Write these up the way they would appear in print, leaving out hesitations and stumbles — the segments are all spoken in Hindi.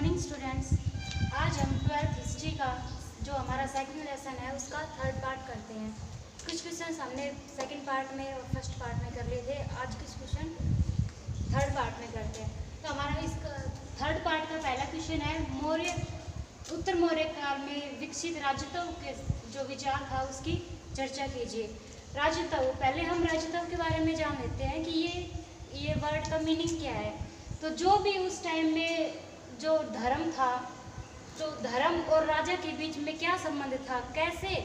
Morning students. आज हम 12th हिस्ट्री का जो हमारा सेकंड लेसन है उसका थर्ड पार्ट करते हैं। कुछ क्वेश्चंस हमने सेकंड पार्ट में और फर्स्ट पार्ट में कर लिए थे, आज कुछ क्वेश्चन थर्ड पार्ट में करते हैं। तो हमारा इस थर्ड पार्ट का पहला क्वेश्चन है, उत्तर मौर्य काल में विकसित राजतत्व के जो विचार था उसकी चर्चा कीजिए। राजतत्व, पहले हम राजतत्व के बारे में जान लेते हैं कि ये वर्ड का मीनिंग क्या है। तो जो भी उस टाइम में जो धर्म था, तो धर्म और राजा के बीच में क्या संबंध था, कैसे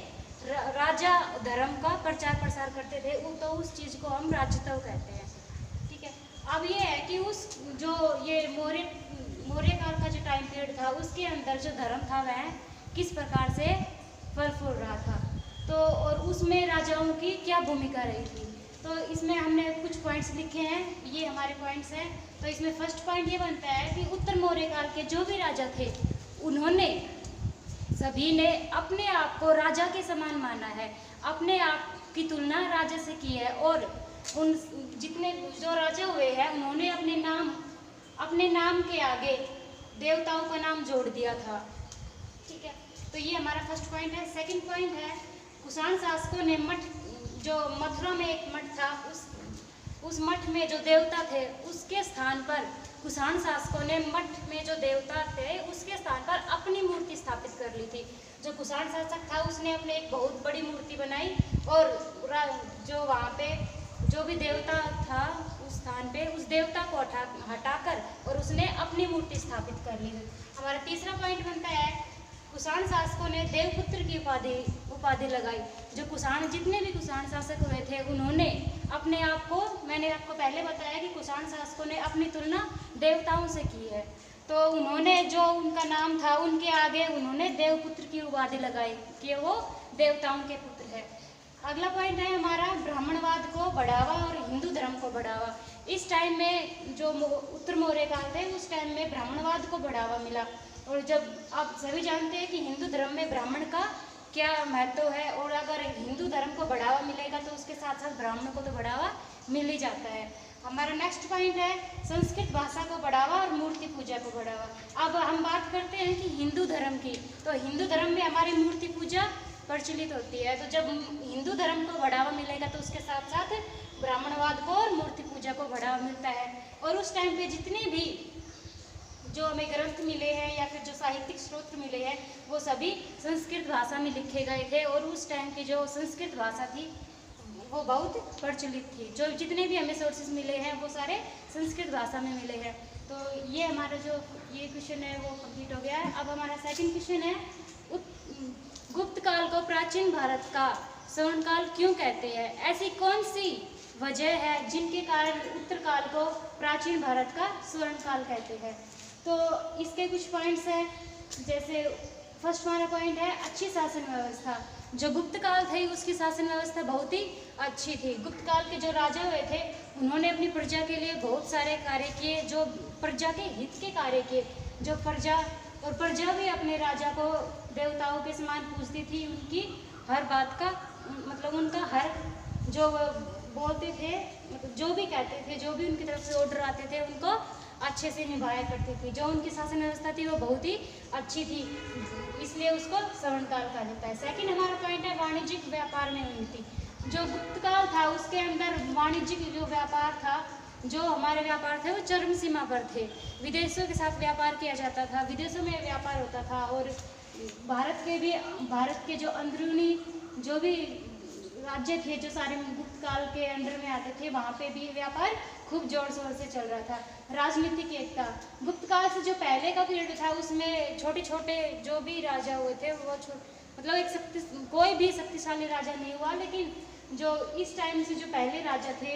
राजा धर्म का प्रचार प्रसार करते थे, तो उस चीज़ को हम राजतत्व कहते हैं। ठीक है। अब ये है कि उस जो ये मौर्य काल का जो टाइम पीरियड था उसके अंदर जो धर्म था वह किस प्रकार से फल फूल रहा था, तो और उसमें राजाओं की क्या भूमिका रही थी। तो इसमें हमने कुछ पॉइंट्स लिखे हैं, ये हमारे पॉइंट्स हैं। तो इसमें फर्स्ट पॉइंट ये बनता है कि उत्तर मौर्य काल के जो भी राजा थे उन्होंने सभी ने अपने आप को राजा के समान माना है, अपने आप की तुलना राजा से की है, और उन जितने जो राजा हुए हैं उन्होंने अपने नाम के आगे देवताओं का नाम जोड़ दिया था। ठीक है। तो ये हमारा फर्स्ट पॉइंट है। सेकंड पॉइंट है, कुषाण शासकों ने जो मथुरा में एक मठ था, उस मठ में जो देवता थे उसके स्थान पर कुषाण शासकों ने मठ में जो देवता थे उसके स्थान पर अपनी मूर्ति स्थापित कर ली थी। जो कुषाण शासक था उसने अपने एक बहुत बड़ी मूर्ति बनाई, और जो वहाँ पे जो भी देवता था उस स्थान पे उस देवता को हटाकर और उसने अपनी मूर्ति स्थापित कर ली। हमारा तीसरा पॉइंट बनता है, कुषाण शासकों ने देवपुत्र की उपाधि लगाई। जो जितने भी कुषाण शासक हुए थे उन्होंने अपने आप को, मैंने आपको पहले बताया कि कुषाण शासकों ने अपनी तुलना देवताओं से की है, तो उन्होंने जो उनका नाम था उनके आगे उन्होंने देवपुत्र की उपाधि लगाई कि वो देवताओं के पुत्र है। अगला पॉइंट है हमारा, ब्राह्मणवाद को बढ़ावा और हिंदू धर्म को बढ़ावा। इस टाइम में जो उत्तर मौर्य काल थे उस टाइम में ब्राह्मणवाद को बढ़ावा मिला, और जब आप सभी जानते हैं कि हिंदू धर्म में ब्राह्मण का क्या महत्व है, और अगर हिंदू धर्म को बढ़ावा मिलेगा तो उसके साथ साथ ब्राह्मण को तो बढ़ावा मिल ही जाता है। हमारा नेक्स्ट पॉइंट है, संस्कृत भाषा को बढ़ावा और मूर्ति पूजा को बढ़ावा। अब हम बात करते हैं कि हिंदू धर्म की, तो हिंदू धर्म में हमारी मूर्ति पूजा प्रचलित होती है। तो जब हिंदू धर्म को बढ़ावा मिलेगा तो उसके साथ साथ ब्राह्मणवाद को और मूर्ति पूजा को बढ़ावा मिलता है। और उस टाइम पे जितने भी जो हमें ग्रंथ मिले हैं या फिर जो साहित्यिक स्रोत मिले हैं वो सभी संस्कृत भाषा में लिखे गए थे, और उस टाइम की जो संस्कृत भाषा थी वो बहुत प्रचलित थी। जो जितने भी हमें सोर्सेज मिले हैं वो सारे संस्कृत भाषा में मिले हैं। तो ये हमारा जो ये क्वेश्चन है वो कंप्लीट हो गया है। अब हमारा सेकंड क्वेश्चन है, गुप्त काल को प्राचीन भारत का स्वर्णकाल क्यों कहते हैं? ऐसी कौन सी वजह है जिनके कारण उत्तर काल को प्राचीन भारत का स्वर्णकाल कहते हैं? तो इसके कुछ पॉइंट्स हैं, जैसे फर्स्ट हमारा पॉइंट है अच्छी शासन व्यवस्था। जो गुप्त काल थी उसकी शासन व्यवस्था बहुत ही अच्छी थी। गुप्त काल के जो राजा हुए थे उन्होंने अपनी प्रजा के लिए बहुत सारे कार्य किए, जो प्रजा के हित के कार्य किए। जो प्रजा भी अपने राजा को देवताओं के समान पूजती थी, उनकी हर बात का मतलब उनका हर जो बोलते थे, मतलब जो भी कहते थे, जो भी उनकी तरफ से ऑर्डर आते थे उनको अच्छे से निभाया करती थी। जो उनकी शासन व्यवस्था थी वो बहुत ही अच्छी थी, इसलिए उसको स्वर्णकाल कहा जाता है। सेकंड हमारा पॉइंट है, वाणिज्यिक व्यापार में उन्नति। जो गुप्त काल था उसके अंदर वाणिज्यिक जो व्यापार था, जो हमारे व्यापार थे वो चरम सीमा पर थे। विदेशों के साथ व्यापार किया जाता था, विदेशों में व्यापार होता था, और भारत के जो अंदरूनी जो भी राज्य थे जो सारे गुप्त काल के अंडर में आते थे वहाँ पे भी व्यापार खूब जोर शोर से चल रहा था। राजनीतिक एकता, गुप्त काल से जो पहले का पीरियड था उसमें छोटे छोटे जो भी राजा हुए थे वो मतलब कोई भी शक्तिशाली राजा नहीं हुआ, लेकिन जो इस टाइम से जो पहले राजा थे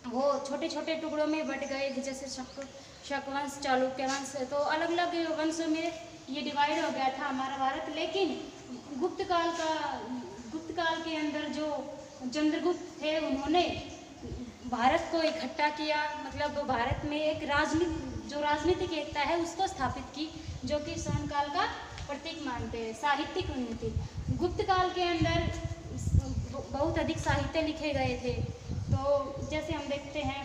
वो छोटे छोटे टुकड़ों में बट गए, जैसे शक वंश, चालुक्य वंश, तो अलग अलग वंशों में ये डिवाइड हो गया था हमारा भारत। लेकिन गुप्त काल के अंदर जो चंद्रगुप्त थे उन्होंने भारत को इकट्ठा किया, मतलब भारत में एक राजनीतिक एकता है उसको स्थापित की, जो कि स्वर्णकाल का प्रतीक मानते हैं। साहित्यिक उन्नति, गुप्त काल के अंदर बहुत अधिक साहित्य लिखे गए थे। तो जैसे हम देखते हैं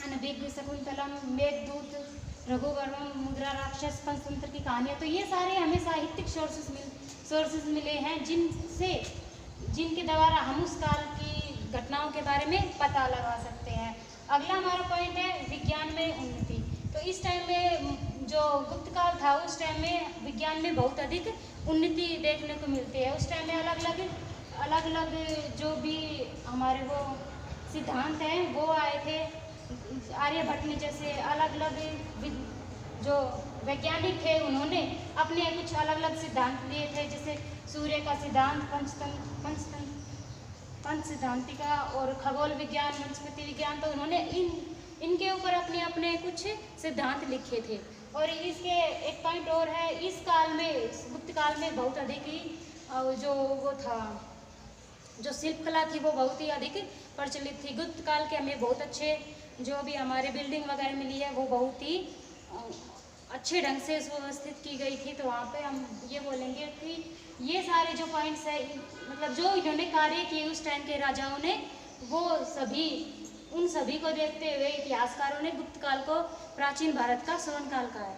अनभिज्ञ, शकुंतलम, मेघदूत, रघुवर्मन, मुद्रा राक्षस, पंचतंत्र की कहानियाँ, तो ये सारे हमें साहित्यिक सोर्सेस मिले हैं जिनके द्वारा हम उस काल की घटनाओं के बारे में पता लगा सकते हैं। अगला हमारा पॉइंट है विज्ञान में उन्नति। तो इस टाइम में जो गुप्त काल था उस टाइम में विज्ञान में बहुत अधिक उन्नति देखने को मिलती है। उस टाइम में अलग अलग जो भी हमारे वो सिद्धांत हैं वो आए थे। आर्यभट्ट ने जैसे अलग अलग जो वैज्ञानिक थे उन्होंने अपने कुछ अलग अलग सिद्धांत दिए थे, जैसे सूर्य का सिद्धांत, पंच सिद्धांतिका और खगोल विज्ञान, वनस्पति विज्ञान। तो उन्होंने इनके ऊपर अपने अपने कुछ सिद्धांत लिखे थे। और इसके एक पॉइंट और है, इस काल में, गुप्त काल में बहुत अधिक ही जो वो था, जो शिल्पकला थी वो बहुत ही अधिक प्रचलित थी। गुप्त काल के हमें बहुत अच्छे जो भी हमारे बिल्डिंग वगैरह मिली है वो बहुत ही अच्छे ढंग से सुव्यवस्थित की गई थी। तो वहाँ पे हम ये बोलेंगे कि ये सारे जो पॉइंट्स है, मतलब जो इन्होंने कार्य किए उस टाइम के राजाओं ने, वो सभी, उन सभी को देखते हुए इतिहासकारों ने गुप्त काल को प्राचीन भारत का स्वर्ण काल कहा है।